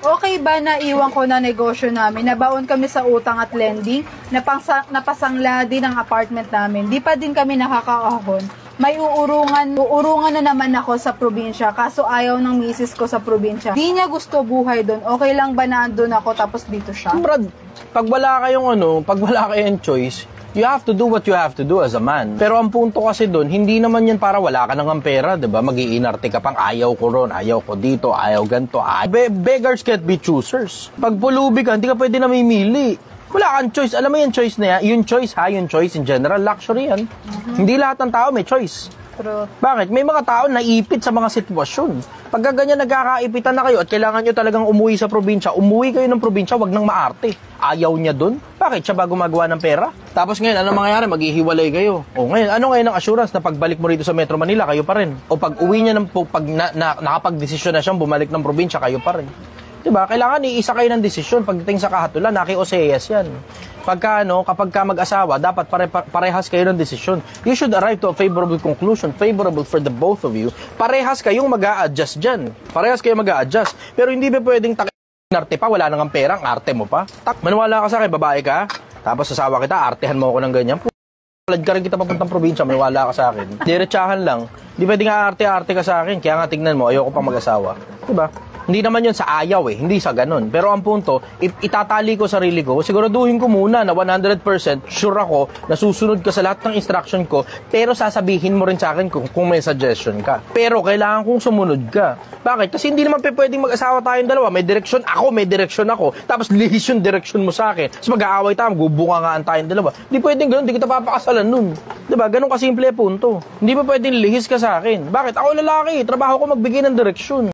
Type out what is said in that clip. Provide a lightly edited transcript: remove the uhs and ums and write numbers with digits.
Okay ba na iwan ko na negosyo namin? Nabaon kami sa utang at lending, napasangla din ang apartment namin. Di pa din kami nakakaahon. May uurungan na naman ako sa probinsya, kaso ayaw ng misis ko sa probinsya. Di niya gusto buhay doon. Okay lang ba na andun ako tapos dito siya? Brad, pag wala kayong choice, you have to do what you have to do as a man. Pero ang punto kasi doon, hindi naman yan para wala ka nang pera, diba? Mag-iinarte ka pang ayaw ko ron, ayaw ko dito, ayaw ganito. Beggars can't be choosers. Pag pulubi ka, hindi ka pwede namimili. Wala kang choice. Alam mo yung choice na yan? Yung choice in general, luxury yan. Hindi lahat ng tao may choice. True. Bakit? May mga tao naipit sa mga sitwasyon. Pagka ganyan nagkakaipitan na kayo at kailangan nyo talagang umuwi sa probinsya, umuwi kayo ng probinsya, wag nang maarte. Ayaw niya dun. Bakit? Siya ba gumagawa ng pera? Tapos ngayon, ano mangyayari? Maghihiwalay kayo. O ngayon, ano ngayon ang assurance na pagbalik mo rito sa Metro Manila, kayo pa rin? O pag uwi niya, pag nakapag-desisyon na siyang bumalik ng probinsya, kayo pa rin? Diba? Kailangan iisa kayo ng desisyon pagdating sa kahatulan, naki-OCS yan. Kapag ka mag-asawa, dapat parehas kayo ng desisyon. You should arrive to a favorable conclusion, favorable for the both of you. Parehas kayong mag-a-adjust dyan. Parehas kayong mag-a-adjust. Pero hindi ba pwedeng arte pa, wala nang pera, ang arte mo pa? Maniwala ka sa akin, babae ka, tapos asawa kita, artehan mo ako ng ganyan. Palad ka rin kita papuntang probinsya, maniwala ka sa akin. Diretsahan lang. Di pwedeng arte-arte ka sa akin, kaya nga tignan mo, ayoko pang mag-asawa. Diba? Hindi naman yun sa ayaw hindi sa ganun. Pero ang punto, itatali ko sarili ko, siguraduhin ko muna na 100% sure ako na susunod ka sa lahat ng instruction ko, pero sasabihin mo rin sa akin kung may suggestion ka. Pero kailangan kong sumunod ka. Bakit? Kasi hindi naman pwedeng mag-asawa tayong dalawa. May direksyon ako. Tapos lihis yung direksyon mo sa akin. Tapos mag-aaway tayo, gubungangaan tayong dalawa. Hindi pwedeng ganun, hindi kita papakasalan nun. Diba? Ganun kasimple punto. Hindi pa pwedeng lihis ka sa akin. Bakit? Ako lalaki, trabaho ko magbigay ng direksyon.